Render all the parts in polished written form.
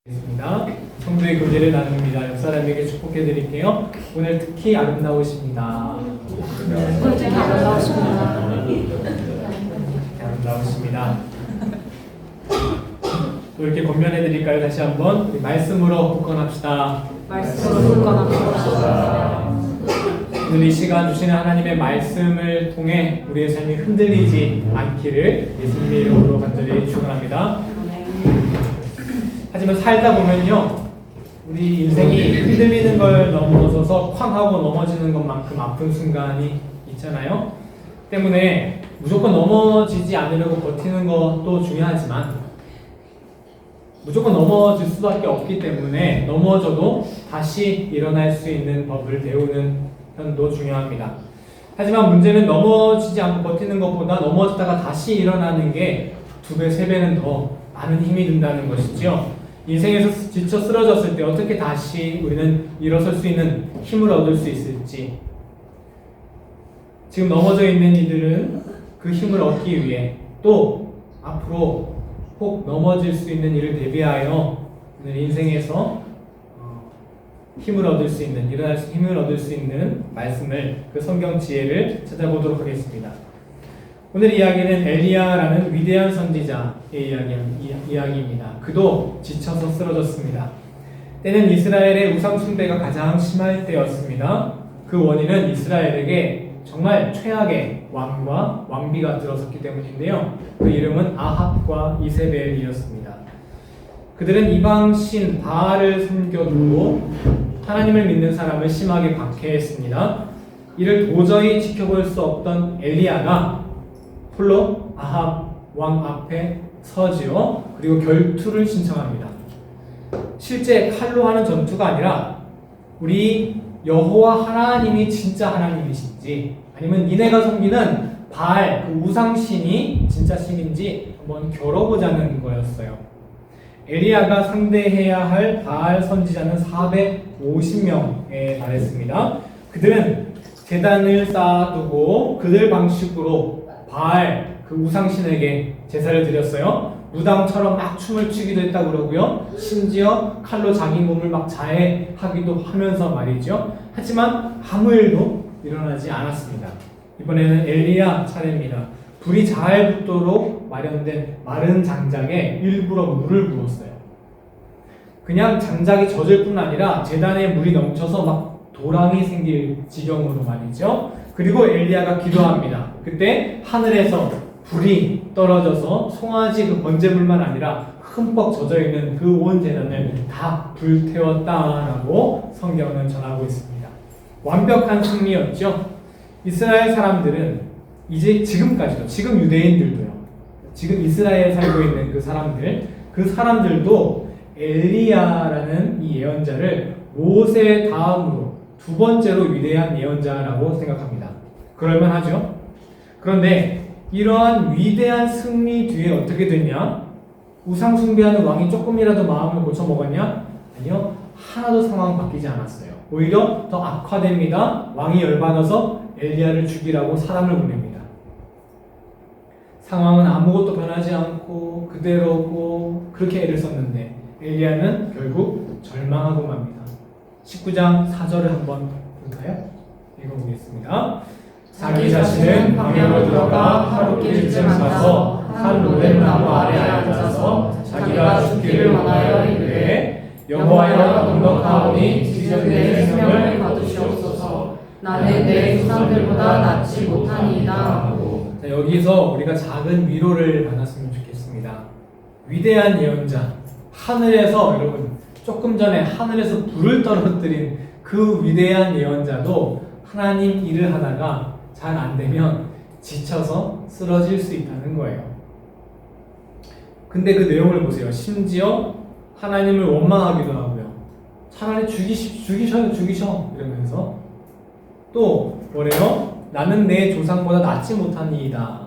있습니다. 성도의 교제를 나눕니다. 옆 사람에게 축복해 드릴게요. 오늘 특히 아름다우십니다. 특히 아름다우십니다. 아름다우십니다. 또 이렇게 권면해 드릴까요? 다시 한번 우리 말씀으로 굳건합시다. 말씀으로 굳건합시다. 오늘 이 시간 주시는 하나님의 말씀을 통해 우리의 삶이 흔들리지 않기를 예수님의 이름으로 간절히 축원합니다. 하지만 살다 보면요, 우리 인생이 흔들리는 걸 넘어서서 쾅 하고 넘어지는 것만큼 아픈 순간이 있잖아요. 때문에 무조건 넘어지지 않으려고 버티는 것도 중요하지만 무조건 넘어질 수밖에 없기 때문에 넘어져도 다시 일어날 수 있는 법을 배우는 편도 중요합니다. 하지만 문제는 넘어지지 않고 버티는 것보다 넘어지다가 다시 일어나는 게 2배, 3배는 더 많은 힘이 든다는 것이죠. 인생에서 지쳐 쓰러졌을 때 어떻게 다시 우리는 일어설 수 있는 힘을 얻을 수 있을지, 지금 넘어져 있는 이들은 그 힘을 얻기 위해 또 앞으로 혹 넘어질 수 있는 일을 대비하여 오늘 인생에서 힘을 얻을 수 있는, 일어날 수 힘을 얻을 수 있는 말씀을, 그 성경 지혜를 찾아보도록 하겠습니다. 오늘 이야기는 엘리야라는 위대한 선지자의 이야기입니다. 그도 지쳐서 쓰러졌습니다. 때는 이스라엘의 우상 숭배가 가장 심할 때였습니다. 그 원인은 이스라엘에게 정말 최악의 왕과 왕비가 들어섰기 때문인데요. 그 이름은 아합과 이세벨이었습니다. 그들은 이방신 바알을 섬겨두고 하나님을 믿는 사람을 심하게 박해했습니다. 이를 도저히 지켜볼 수 없던 엘리야가 홀로 아합 왕 앞에 서지요. 그리고 결투를 신청합니다. 실제 칼로 하는 전투가 아니라 우리 여호와 하나님이 진짜 하나님이신지, 아니면 니네가 섬기는 바알 그 우상신이 진짜 신인지 한번 겨뤄보자는 거였어요. 엘리야가 상대해야 할 바알 선지자는 450명에 달했습니다. 그들은 제단을 쌓아두고 그들 방식으로 바알 그 우상신에게 제사를 드렸어요. 무당처럼 막 춤을 추기도 했다고 그러고요. 심지어 칼로 자기 몸을 막 자해하기도 하면서 말이죠. 하지만 아무 일도 일어나지 않았습니다. 이번에는 엘리야 차례입니다. 불이 잘 붙도록 마련된 마른 장작에 일부러 물을 부었어요. 그냥 장작이 젖을 뿐 아니라 제단에 물이 넘쳐서 막 도랑이 생길 지경으로 말이죠. 그리고 엘리야가 기도합니다. 그때 하늘에서 불이 떨어져서 송아지 그 번제물만 아니라 흠뻑 젖어있는 그 온 제단을 다 불태웠다라고 성경은 전하고 있습니다. 완벽한 승리였죠. 이스라엘 사람들은 이제 지금까지도, 지금 유대인들도요, 지금 이스라엘에 살고 있는 그 사람들도 엘리야라는 이 예언자를 모세 다음으로 2번째로 위대한 예언자라고 생각합니다. 그럴만하죠? 그런데 이러한 위대한 승리 뒤에 어떻게 됐냐? 우상 숭배하는 왕이 조금이라도 마음을 고쳐먹었냐? 아니요, 하나도 상황 바뀌지 않았어요. 오히려 더 악화됩니다. 왕이 열받아서 엘리야를 죽이라고 사람을 보냅니다. 상황은 아무것도 변하지 않고 그대로고 그렇게 애를 썼는데 엘리야는 결국 절망하고 맙니다. 19장 4절을 한번 볼까요? 읽어보겠습니다. 자기 자신은 방향으로 들어가 하룻길쯤 가서 한 로뎀나무 아래 앉아서 자기가 죽기를 원하여 이르되 여호와여 넉넉하오니 지금 내 생명을 거두시옵소서. 나는 내 조상들보다 낫지 못하니이다. 자, 여기서 우리가 작은 위로를 받았으면 좋겠습니다. 위대한 예언자, 하늘에서, 여러분 조금 전에 하늘에서 불을 떨어뜨린 그 위대한 예언자도 하나님 일을 하다가 잘 안 되면 지쳐서 쓰러질 수 있다는 거예요. 근데 그 내용을 보세요. 심지어 하나님을 원망하기도 하고요. 차라리 죽이셔 이러면서 또 뭐래요? 나는 내 조상보다 낫지 못하니이다.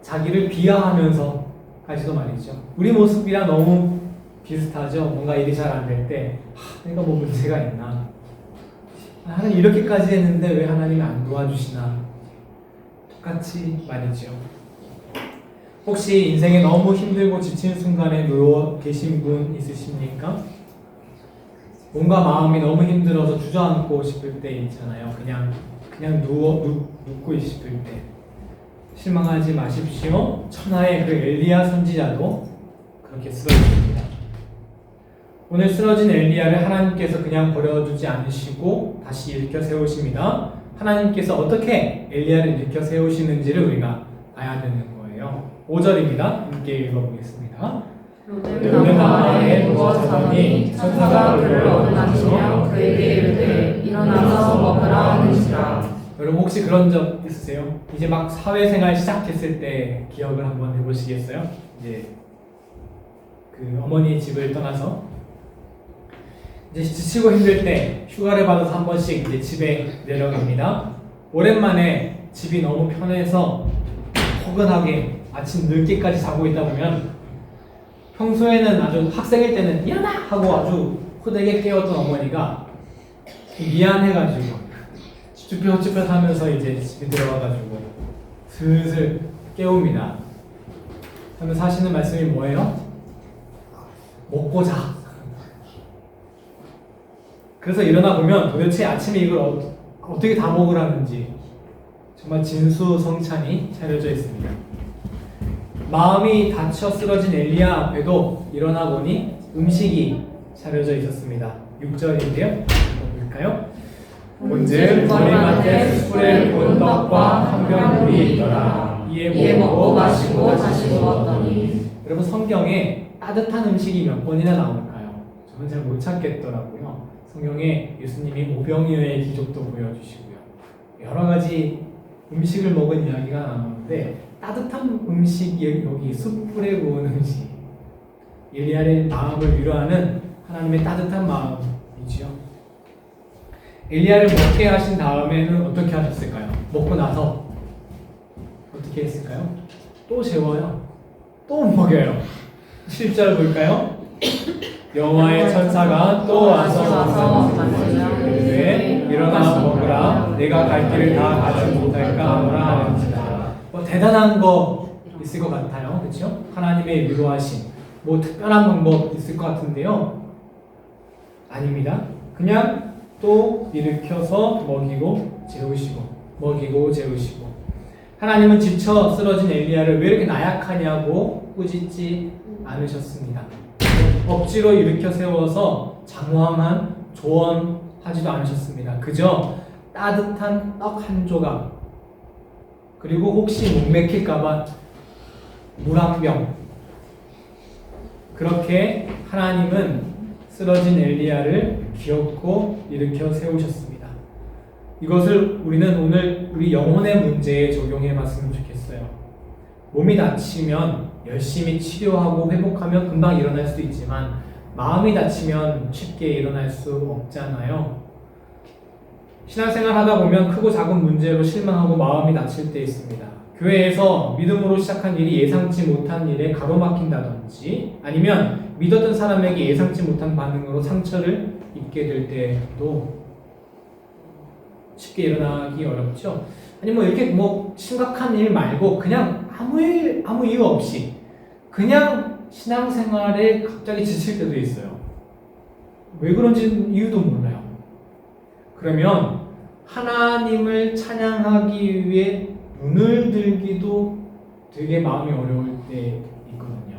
자기를 비하하면서까지도 말이죠. 우리 모습이랑 너무 비슷하죠. 뭔가 일이 잘 안 될 때 내가 뭐 문제가 있나, 하나님 이렇게까지 했는데 왜 하나님이 안 도와주시나, 똑같이 말이죠. 혹시 인생에 너무 힘들고 지친 순간에 누워 계신 분 있으십니까? 뭔가 마음이 너무 힘들어서 주저앉고 싶을 때 있잖아요. 그냥 눕고 싶을 때. 실망하지 마십시오. 천하의 그 엘리야 선지자도 그렇게 쓰러집니다. 오늘 쓰러진 엘리야를 하나님께서 그냥 버려두지 않으시고 다시 일으켜 세우십니다. 하나님께서 어떻게 엘리야를 일으켜 세우시는지를 우리가 봐야 되는 거예요. 5절입니다. 함께 읽어보겠습니다. 로뎀 나무아래 누워 자더니 천사가 그를 어루만지며 그에게 이르되 일어나서 먹으라 하는지라. 여러분 혹시 그런 적 있으세요? 이제 막 사회생활 시작했을 때 기억을 한번 해보시겠어요? 이제 그 어머니 집을 떠나서 이제 지치고 힘들 때 휴가를 받아서 한 번씩 이제 집에 내려갑니다. 오랜만에 집이 너무 편해서 포근하게 아침 늦게까지 자고 있다 보면 평소에는 아주 학생일 때는 일어나! 하고 아주 호되게 깨웠던 어머니가 미안해가지고 쭈뼛쭈뼛 하면서 이제 집에 들어와가지고 슬슬 깨웁니다. 하면서 하시는 말씀이 뭐예요? 먹고 자. 그래서 일어나 보면 도대체 아침에 이걸 어떻게 다 먹으라는지 정말 진수성찬이 차려져 있습니다. 마음이 다쳐 쓰러진 엘리야 앞에도 일어나 보니 음식이 차려져 있었습니다. 6절인데요. 볼까요? 본즉 머리맡에 숯불에 구운 떡과 한 병 물이 있더라. 이에 먹고 마시고 다시 누웠더니. 여러분 성경에 따뜻한 음식이 몇 번이나 나올까요? 저는 잘 못 찾겠더라고요. 성경에 예수님이 오병이어의 기적도 보여주시고요. 여러 가지 음식을 먹은 이야기가 나오는데 따뜻한 음식이 여기 숯불에 구운 음식, 엘리야의 마음을 위로하는 하나님의 따뜻한 마음이지요. 엘리야를 먹게 하신 다음에는 어떻게 하셨을까요? 먹고 나서 어떻게 했을까요? 또 재워요. 또 먹여요. 7절 볼까요? 여호와의 천사가 또 와서 이르되 일어나 먹으라. 내가 갈 길을 다 가지 못할까 하노라 하는지라. 뭐 대단한 거 있을 것 같아요. 그렇죠? 하나님의 위로하심. 뭐 특별한 방법 있을 것 같은데요. 아닙니다. 그냥 또 일으켜서 먹이고 재우시고. 하나님은 지쳐 쓰러진 엘리야를 왜 이렇게 나약하냐고 꾸짖지 않으셨습니다. 억지로 일으켜 세워서 장황한 조언하지도 않으셨습니다. 그저 따뜻한 떡 한 조각, 그리고 혹시 못 맥힐까봐 물 한 병, 그렇게 하나님은 쓰러진 엘리야를 기어코 일으켜 세우셨습니다. 이것을 우리는 오늘 우리 영혼의 문제에 적용해 봤으면 좋겠어요. 몸이 다치면 열심히 치료하고 회복하면 금방 일어날 수도 있지만 마음이 다치면 쉽게 일어날 수 없잖아요. 신앙생활 하다 보면 크고 작은 문제로 실망하고 마음이 다칠 때 있습니다. 교회에서 믿음으로 시작한 일이 예상치 못한 일에 가로막힌다든지 아니면 믿었던 사람에게 예상치 못한 반응으로 상처를 입게 될 때도 쉽게 일어나기 어렵죠. 아니 뭐 이렇게 뭐 심각한 일 말고 그냥 아무 이유 없이 그냥 신앙생활에 갑자기 지칠 때도 있어요. 왜 그런지 이유도 몰라요. 그러면 하나님을 찬양하기 위해 눈을 들기도 되게 마음이 어려울 때 있거든요.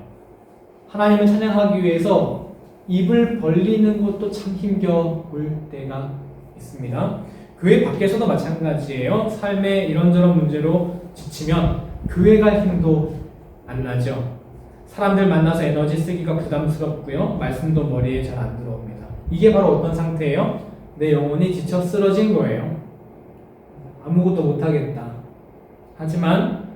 하나님을 찬양하기 위해서 입을 벌리는 것도 참 힘겨울 때가 있습니다. 교회 밖에서도 마찬가지예요. 삶의 이런저런 문제로 지치면 교회 갈 힘도 안 나죠. 사람들 만나서 에너지 쓰기가 부담스럽고요. 말씀도 머리에 잘 안 들어옵니다. 이게 바로 어떤 상태예요? 내 영혼이 지쳐 쓰러진 거예요. 아무것도 못하겠다. 하지만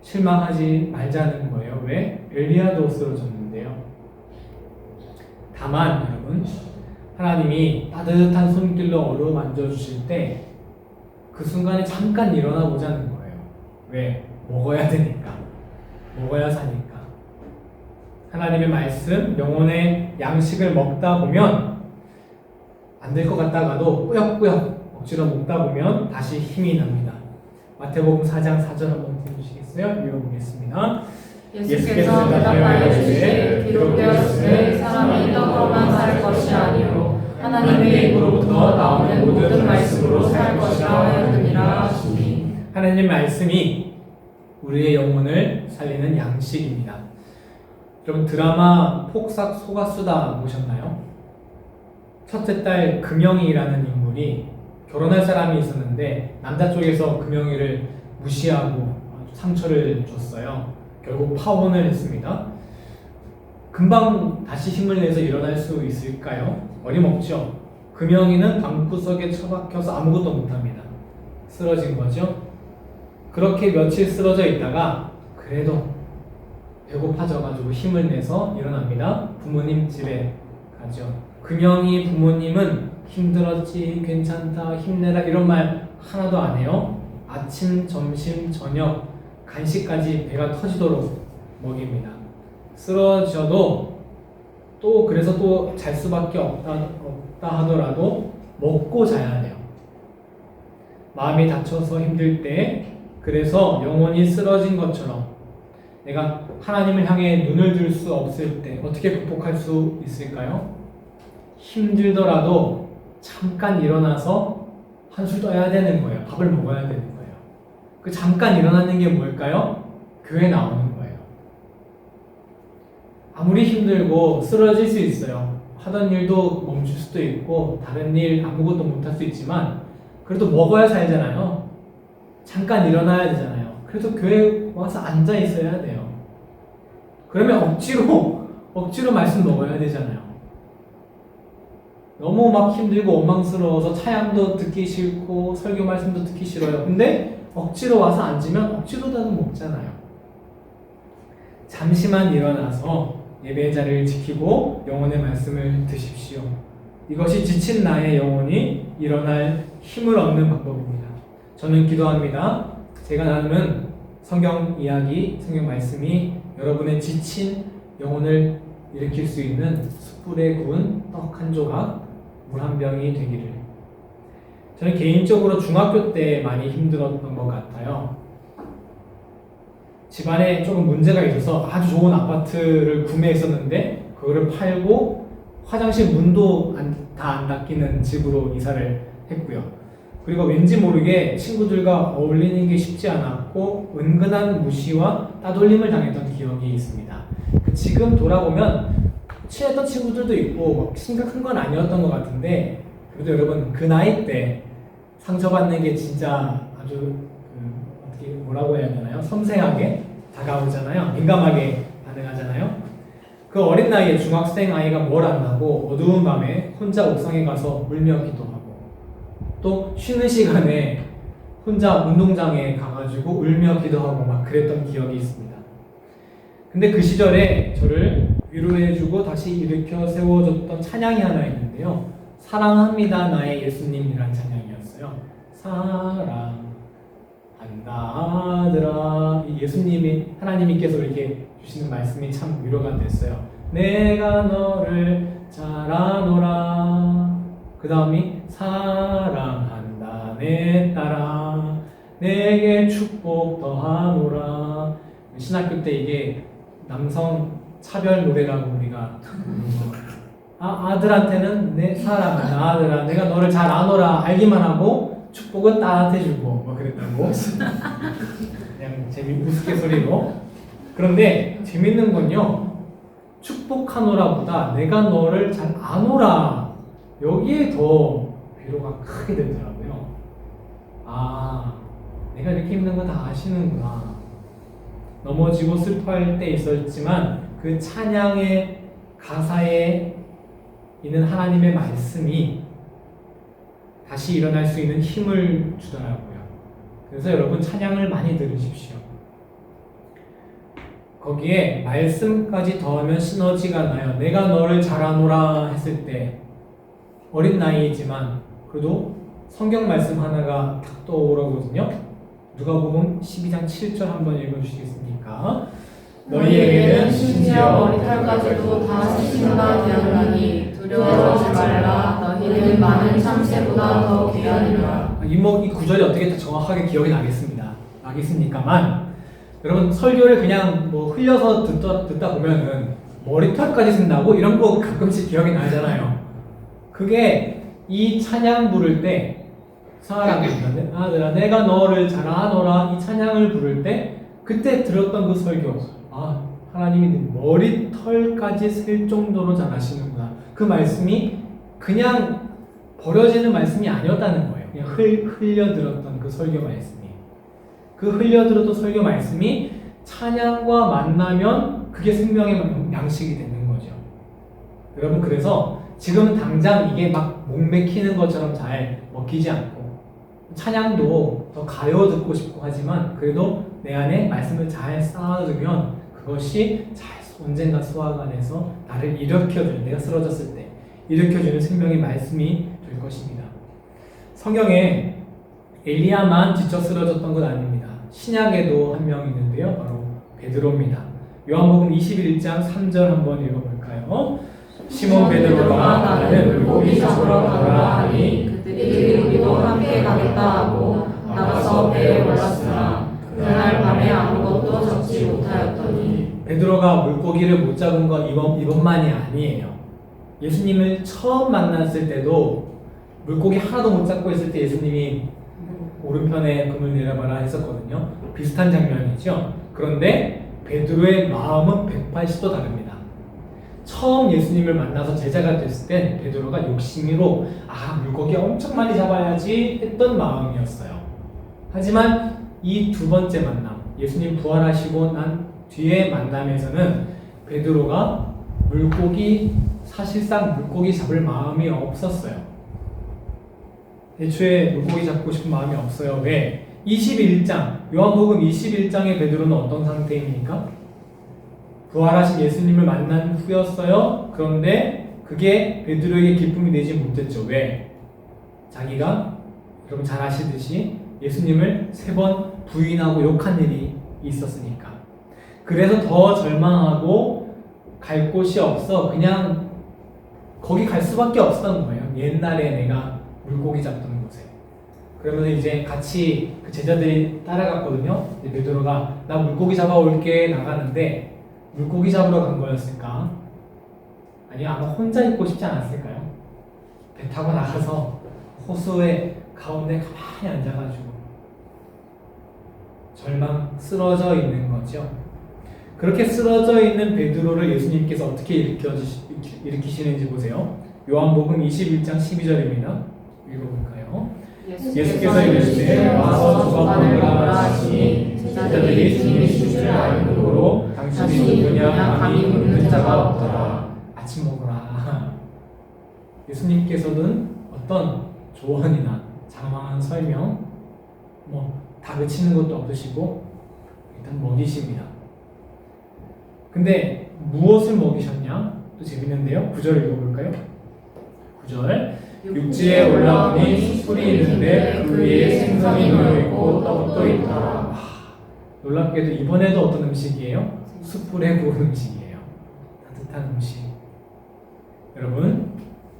실망하지 말자는 거예요. 왜? 엘리야도 쓰러졌는데요. 다만 여러분, 하나님이 따뜻한 손길로 어루만져 주실 때 그 순간에 잠깐 일어나 보자는 거예요. 왜? 먹어야 되니까. 먹어야 사니까. 하나님의 말씀, 영혼의 양식을 먹다 보면 안 될 것 같다가도 꾸역꾸역 억지로 먹다 보면 다시 힘이 납니다. 마태복음 4장 4절 한번 읽어주시겠어요? 읽어보겠습니다. 예수께서 대답하여 이르시되 기록되었으되 사람이 떡으로만 살 것이 아니요 하나님의 입으로부터 나오는 모든 말씀으로 살 것이라 하였느니라 하시니. 하나님 말씀이 우리의 영혼을 살리는 양식입니다. 여러분 드라마 폭삭 속았수다 보셨나요? 첫째 딸 금영이라는 인물이 결혼할 사람이 있었는데 남자 쪽에서 금영이를 무시하고 상처를 줬어요. 결국 파혼을 했습니다. 금방 다시 힘을 내서 일어날 수 있을까요? 어림없죠. 금영이는 방구석에 처박혀서 아무것도 못합니다. 쓰러진 거죠. 그렇게 며칠 쓰러져 있다가 그래도 배고파져가지고 힘을 내서 일어납니다. 부모님 집에 가죠. 금영이 부모님은 힘들었지, 괜찮다, 힘내라 이런 말 하나도 안 해요. 아침, 점심, 저녁 간식까지 배가 터지도록 먹입니다. 쓰러져도 또 그래서 또 잘 수밖에 없다 하더라도 먹고 자야 돼요. 마음이 다쳐서 힘들 때 그래서 영혼이 쓰러진 것처럼 내가 하나님을 향해 눈을 들 수 없을 때 어떻게 극복할 수 있을까요? 힘들더라도 잠깐 일어나서 한술 떠야 되는 거예요. 밥을 먹어야 되는 거예요. 그 잠깐 일어나는 게 뭘까요? 교회 나오는 거예요. 아무리 힘들고 쓰러질 수 있어요. 하던 일도 멈출 수도 있고 다른 일 아무것도 못할 수 있지만 그래도 먹어야 살잖아요. 잠깐 일어나야 되잖아요. 그래서 교회 와서 앉아 있어야 돼요. 그러면 억지로 말씀 먹어야 되잖아요. 너무 막 힘들고 원망스러워서 차양도 듣기 싫고 설교 말씀도 듣기 싫어요. 근데 억지로 와서 앉으면 억지로라도 먹잖아요. 잠시만 일어나서 예배의 자리를 지키고 영혼의 말씀을 드십시오. 이것이 지친 나의 영혼이 일어날 힘을 얻는 방법입니다. 저는 기도합니다. 제가 나누는 성경 이야기, 성경 말씀이 여러분의 지친 영혼을 일으킬 수 있는 숯불에 구운 떡 한 조각, 물 한 병이 되기를. 저는 개인적으로 중학교 때 많이 힘들었던 것 같아요. 집안에 조금 문제가 있어서 아주 좋은 아파트를 구매했었는데 그거를 팔고 화장실 문도 다 안 닦이는 집으로 이사를 했고요. 그리고 왠지 모르게 친구들과 어울리는 게 쉽지 않았고 은근한 무시와 따돌림을 당했던 기억이 있습니다. 지금 돌아보면 친했던 친구들도 있고 막 심각한 건 아니었던 것 같은데 그래도 여러분 그 나이 때 상처받는 게 진짜 아주 어떻게 뭐라고 해야 되나요? 섬세하게 다가오잖아요. 민감하게 반응하잖아요. 그 어린 나이에 중학생 아이가 뭘 안다고 어두운 밤에 혼자 옥상에 가서 울며 기도하고 또 쉬는 시간에 혼자 운동장에 가가지고 울며 기도하고 막 그랬던 기억이 있습니다. 근데 그 시절에 저를 위로해주고 다시 일으켜 세워줬던 찬양이 하나 있는데요. 사랑합니다 나의 예수님이라는 찬양이었어요. 사랑한다 아들아. 예수님이 하나님께서 이렇게 주시는 말씀이 참 위로가 됐어요. 내가 너를 잘 아노라. 그 다음이 사랑한다 내 딸아 내게 축복 더하노라. 신학교 때 이게 남성 차별 노래라고 우리가 아들한테는 내 사랑한다 아들아 내가 너를 잘 아노라 알기만 하고 축복은 딸한테 주고 뭐 그랬다고 그냥 우스갯소리로. 그런데 재밌는 건요 축복하노라보다 내가 너를 잘 아노라 여기에 더 위로가 크게 되더라고요. 아 내가 이렇게 힘든 거 다 아시는구나. 넘어지고 슬퍼할 때 있었지만 그 찬양의 가사에 있는 하나님의 말씀이 다시 일어날 수 있는 힘을 주더라고요. 그래서 여러분 찬양을 많이 들으십시오. 거기에 말씀까지 더하면 시너지가 나요. 내가 너를 잘 아노라 했을 때 어린 나이이지만 그래도 성경 말씀 하나가 탁 떠오르거든요. 누가복음 12장 7절 한번 읽어주시겠습니까? 너희에게는 심지어 머리털까지도 다 새신가 되었나니 두려워하지 말라. 너희는 많은 참새보다 더 귀하니라. 이 구절이 어떻게 더 정확하게 기억이 나겠습니다. 가겠습니까만 여러분 설교를 그냥 뭐 흘려서 듣다 보면은 머리털까지 쓴다고 이런 거 가끔씩 기억이 나잖아요. 그게 이 찬양 부를 때 사랑하는 아들아 내가 너를 잘 아노라 이 찬양을 부를 때 그때 들었던 그 설교 하나님이 머리털까지 셀 정도로 잘하시는구나. 그 말씀이 그냥 버려지는 말씀이 아니었다는 거예요. 그냥 흘려들었던 그 설교 말씀이. 그 흘려들었던 설교 말씀이 찬양과 만나면 그게 생명의 양식이 되는 거죠. 여러분 그래서 지금 당장 이게 막 목맥히는 것처럼 잘 먹히지 않고 찬양도 더 가요 듣고 싶고 하지만 그래도 내 안에 말씀을 잘 쌓아두면 그것이 잘 언젠가 수학 안에서 나를 일으켜주는 내가 쓰러졌을 때 일으켜주는 생명의 말씀이 될 것입니다. 성경에 엘리야만 지쳐 쓰러졌던 건 아닙니다. 신약에도 한 명 있는데요. 바로 베드로입니다. 요한복음 21장 3절 한번 읽어볼까요? 시몬 베드로가 나는 물고기 잡으러 가라 하니 그들이 우리도 함께 가겠다 하고 나가서 배에 올랐으나 그날 밤에 아무것도 잡지 못하였더니 베드로가 물고기를 못 잡은 건 이번만이 아니에요. 예수님을 처음 만났을 때도 물고기 하나도 못 잡고 있을 때 예수님이 오른편에 금을 내려봐라 했었거든요. 비슷한 장면이죠. 그런데 베드로의 마음은 180도 다릅니다. 처음 예수님을 만나서 제자가 됐을 때 베드로가 욕심으로 물고기 엄청 많이 잡아야지 했던 마음이었어요. 하지만 이 두 번째 만남, 예수님 부활하시고 난 뒤의 만남에서는 베드로가 사실상 물고기 잡을 마음이 없었어요. 애초에 물고기 잡고 싶은 마음이 없어요. 왜? 21장, 요한복음 21장의 베드로는 어떤 상태입니까? 부활하신 예수님을 만난 후였어요. 그런데 그게 베드로에게 기쁨이 되지 못했죠. 왜? 자기가 여러분 잘 아시듯이 예수님을 3번 부인하고 욕한 일이 있었으니까. 그래서 더 절망하고 갈 곳이 없어 그냥 거기 갈 수밖에 없었던 거예요. 옛날에 내가 물고기 잡던 곳에. 그러면서 이제 같이 그 제자들이 따라갔거든요. 베드로가 나 물고기 잡아올게 나가는데 물고기 잡으러 간 거였을까? 아니 아마 혼자 있고 싶지 않았을까요? 배 타고 나가서 호수의 가운데 가만히 앉아가지고 쓰러져 있는 거죠. 그렇게 쓰러져 있는 베드로를 예수님께서 어떻게 일으키시는지 보세요. 요한복음 21장 12절입니다. 읽어볼까요? 예수께서 이르시되 와서 조각을 먹으라 하시니 제자들이 주님이 주실 줄 아는 고로 당신이 누구냐 감히 묻는 자가 없더라. 아침 먹으라. 예수님께서는 어떤 조언이나 장황한 설명 다그치는 것도 없으시고 일단 먹이십니다. 근데 무엇을 먹이셨냐? 또 재밌는데요. 9절 읽어볼까요? 9절 육지에 올라오니 숯불이 있는데 그 위에 생선이 놓여있고 떡도 있더라. 놀랍게도 이번에도 어떤 음식이에요? 숯불에 구운 음식이에요. 따뜻한 음식. 여러분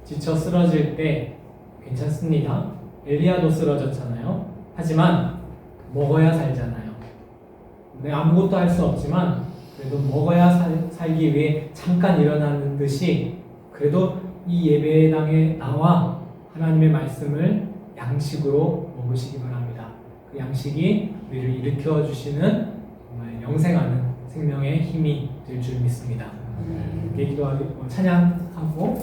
지쳐 쓰러질 때 괜찮습니다. 엘리야도 쓰러졌잖아요. 하지만 먹어야 살잖아요. 아무것도 할 수 없지만 그래도 먹어야 살기 위해 잠깐 일어나는 듯이 그래도 이 예배당에 나와 하나님의 말씀을 양식으로 먹으시기 바랍니다. 그 양식이 우리를 일으켜 주시는 정말 영생하는 생명의 힘이 될 줄 믿습니다. 기도하고 찬양하고